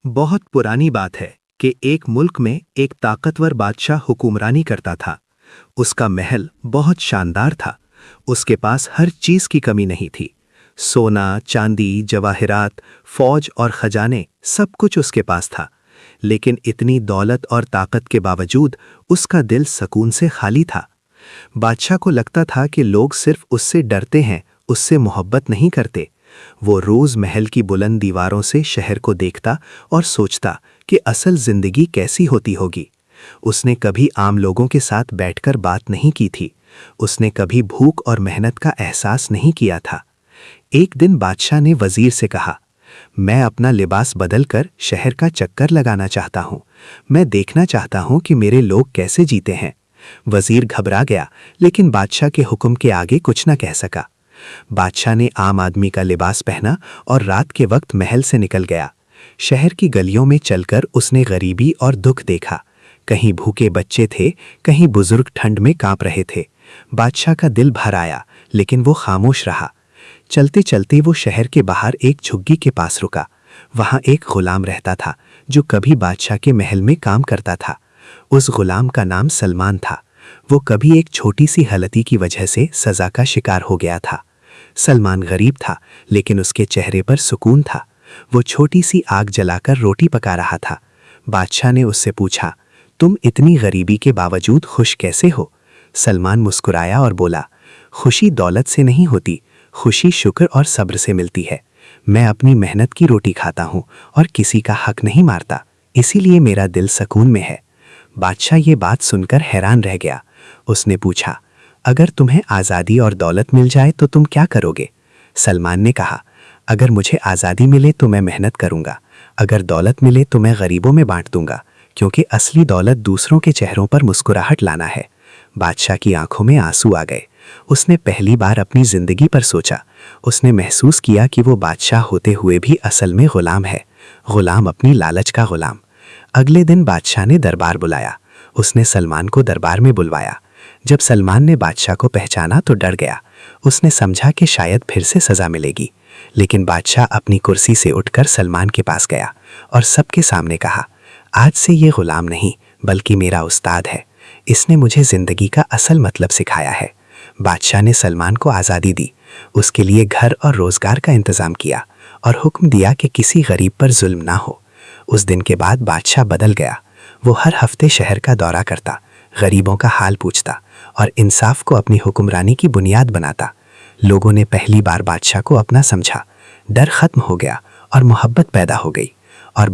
बहुत पुरानी बात है कि एक मुल्क में एक ताकतवर बादशाह हुक्मरानी करता था। उसका महल बहुत शानदार था। उसके पास हर चीज की कमी नहीं थी। सोना, चांदी, जवाहरात, फौज और खजाने सब कुछ उसके पास था। लेकिन इतनी दौलत और ताकत के बावजूद उसका दिल सुकून से खाली था। बादशाह को लगता था कि लोग सिर्फ उससे डरते हैं, उससे मोहब्बत नहीं करते। वो रोज महल की बुलंद दीवारों से शहर को देखता और सोचता कि असल जिंदगी कैसी होती होगी। उसने कभी आम लोगों के साथ बैठकर बात नहीं की थी। उसने कभी भूख और मेहनत का एहसास नहीं किया था। एक दिन बादशाह ने वजीर से कहा, मैं अपना लिबास बदलकर शहर का चक्कर लगाना चाहता हूँ। मैं देखना चाहता हूँ कि मेरे लोग कैसे जीते हैं। वजीर घबरा गया, लेकिन बादशाह के हुक्म के आगे कुछ न कह सका। बादशाह ने आम आदमी का लिबास पहना और रात के वक्त महल से निकल गया। शहर की गलियों में चलकर उसने गरीबी और दुख देखा। कहीं भूखे बच्चे थे, कहीं बुजुर्ग ठंड में कांप रहे थे। बादशाह का दिल भर आया, लेकिन वो खामोश रहा। चलते चलते वो शहर के बाहर एक झुग्गी के पास रुका। वहां एक गुलाम रहता था जो कभी बादशाह के महल में काम करता था। उस गुलाम का नाम सलमान था। वो कभी एक छोटी सी गलती की वजह से सजा का शिकार हो गया था। सलमान गरीब था, लेकिन उसके चेहरे पर सुकून था। वो छोटी सी आग जलाकर रोटी पका रहा था। बादशाह ने उससे पूछा, तुम इतनी गरीबी के बावजूद खुश कैसे हो? सलमान मुस्कुराया और बोला, खुशी दौलत से नहीं होती, खुशी शुक्र और सब्र से मिलती है। मैं अपनी मेहनत की रोटी खाता हूँ और किसी का हक नहीं मारता, इसीलिए मेरा दिल सुकून में है। बादशाह ये बात सुनकर हैरान रह गया। उसने पूछा, अगर तुम्हें आज़ादी और दौलत मिल जाए तो तुम क्या करोगे? सलमान ने कहा, अगर मुझे आज़ादी मिले तो मैं मेहनत करूंगा। अगर दौलत मिले तो मैं गरीबों में बांट दूंगा, क्योंकि असली दौलत दूसरों के चेहरों पर मुस्कुराहट लाना है। बादशाह की आंखों में आंसू आ गए। उसने पहली बार अपनी जिंदगी पर सोचा। उसने महसूस किया कि वो बादशाह होते हुए भी असल में गुलाम है, गुलाम अपनी लालच का गुलाम। अगले दिन बादशाह ने दरबार बुलाया। उसने सलमान को दरबार में बुलवाया। जब सलमान ने बादशाह को पहचाना तो डर गया। उसने समझा कि शायद फिर से सजा मिलेगी, लेकिन बादशाह अपनी कुर्सी से उठकर सलमान के पास गया और सबके सामने कहा, आज से ये गुलाम नहीं बल्कि मेरा उस्ताद है। इसने मुझे जिंदगी का असल मतलब सिखाया है। बादशाह ने सलमान को आज़ादी दी, उसके लिए घर और रोजगार का इंतजाम किया और हुक्म दिया कि किसी गरीब पर जुल्म ना हो। उस दिन के बाद बादशाह बदल गया। वो हर हफ्ते शहर का दौरा करता, गरीबों का हाल पूछता और इंसाफ को अपनी हुक्मरानी की बुनियाद बनाता। लोगों ने पहली बार बादशाह को अपना समझा। डर खत्म हो गया और मोहब्बत पैदा हो गई। और